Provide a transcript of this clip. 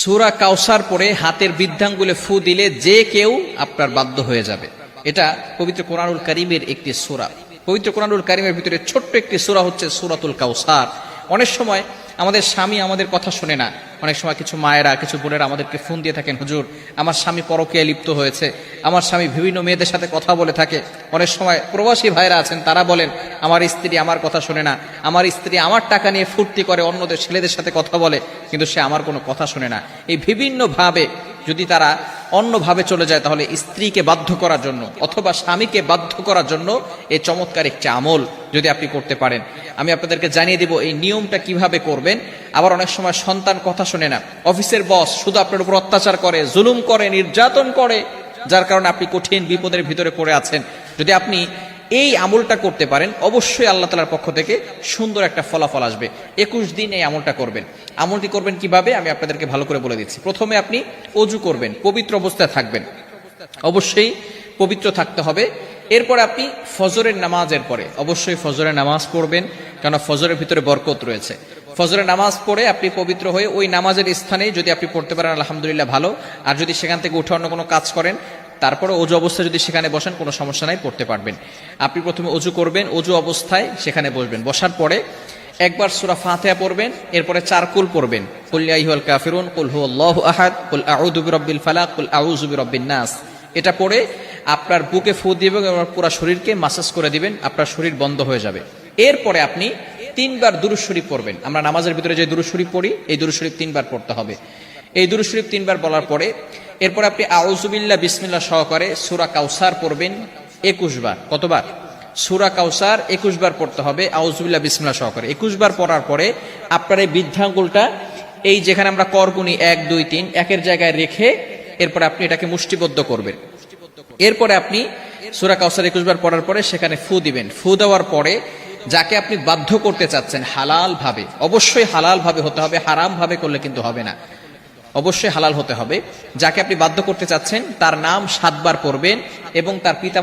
সূরা কাউসার পড়ে হাতের বৃদ্ধাঙ্গুলে ফু দিলে যে কেউ আপনার বাধ্য হয়ে যাবে। এটা পবিত্র কোরআনুল কারীমের একটি সূরা। পবিত্র কোরআনুল কারীমের ভিতরে ছোট্ট একটি সূরা হচ্ছে সূরাতুল কাউসার। অনেক সময় আমাদের স্বামী আমাদের কথা শুনে না। অনেক সময় কিছু মায়েরা, কিছু বোনেরা আমাদেরকে ফোন দিয়ে থাকেন, হুজুর আমার স্বামী পরকীয়ায় লিপ্ত হয়েছে, আমার স্বামী বিভিন্ন মেয়েদের সাথে কথা বলে থাকে। অনেক সময় প্রবাসী ভাইরা আছেন, তারা বলেন আমার স্ত্রী আমার কথা শুনে না, আমার স্ত্রী আমার টাকা নিয়ে ফুর্তি করে অন্যদের ছেলেদের সাথে কথা বলে, কিন্তু সে আমার কোনো কথা শুনে না। এই বিভিন্নভাবে যদি তারা অন্যভাবে চলে যায়, তাহলে স্ত্রীকে বাধ্য করার জন্য অথবা স্বামীকে বাধ্য করার জন্য এই চমৎকার একটি আমল যদি আপনি করতে পারেন, আমি আপনাদেরকে জানিয়ে দিব এই নিয়মটা কিভাবে করবেন। আবার অনেক সময় সন্তান কথা শুনে না, অফিসের বস শুধু আপনার উপর অত্যাচার করে, জুলুম করে, নির্যাতন করে, যার কারণে আপনি কঠিন বিপদের ভিতরে পড়ে আছেন। যদি আপনি এই আমলটা করতে পারেন, অবশ্যই আল্লাহ তাআলার পক্ষ থেকে সুন্দর একটা ফলাফল আসবে। 21 দিন এই আমলটা করবেন। আমলটি করবেন কিভাবে আমি আপনাদেরকে ভালো করে বলে দিচ্ছি। প্রথমে আপনি ওযু করবেন, পবিত্র অবস্থায় থাকবেন, অবশ্যই পবিত্র থাকতে হবে। এরপরে আপনি ফজরের নামাজের পরে অবশ্যই ফজরের নামাজ পড়বেন, কারণ ফজরের ভিতরে বরকত রয়েছে। ফজরের নামাজ পড়ে আপনি পবিত্র হয়ে ওই নামাজের স্থানে যদি আপনি পড়তে পারেন আলহামদুলিল্লাহ ভালো। আর যদি সেখান থেকে উঠে অন্য কোনো কাজ করেন, তারপরে অজু অবস্থায় যদি সেখানে বসেন কোনো সমস্যা নাই, পড়তে পারবেন। আপনি প্রথমে অজু করবেন, অজু অবস্থায় সেখানে বসবেন। বসার পরে একবার সূরা ফাতিহা পড়বেন, এরপরে 4 কুল পড়বেন, কুল ইয়া আইয়ুহাল কাফিরুন, কুল হুয়াল্লাহু আহাদ, কুল আউযু বিরাব্বিল ফালাক, কুল আউযু বিরাব্বিন নাস। এটা পড়ে আপনার বুকে ফু দিবেন এবং পুরো শরীরকে মাসাজ করে দিবেন, আপনার শরীর বন্ধ হয়ে যাবে। এরপরে আপনি 3 বার দুরূদ শরীফ পড়বেন। আমরা নামাজের ভিতরে যে দুরূদ শরীফ পড়ি, এই দুরূদ শরীফ 3 বার পড়তে হবে। এই দুরূদ শরীফ 3 বার বলার পরে এরপর আপনি আউযু বিল্লাহ বিসমিল্লাহ সহকারে সূরা কাউসার পড়বেন 21 বার। কতবার? সূরা কাউসার 21 বার পড়তে হবে আউযু বিল্লাহ বিসমিল্লাহ সহকারে। 21 বার পড়ার পরে আপনার এই বৃদ্ধাঙ্গুলটা এই যেখানে আমরা করগুনি 1 2 3 একের জায়গায় রেখে এরপরে আপনি এটাকে মুষ্টিবদ্ধ করবেন। এরপরে আপনি সূরা কাউসার 21 বার পড়ার পরে সেখানে ফু দিবেন। ফু দেওয়ার পরে যাকে আপনি বাধ্য করতে চাচ্ছেন হালাল ভাবে, অবশ্যই হালাল ভাবে হতে হবে, হারাম ভাবে করলে কিন্তু হবে না, অবশ্যই হালাল হতে হবে। যাকে আপনি বাধ্য করতে চাচ্ছেন তার নাম 7 বার পড়বেন এবং তার পিতা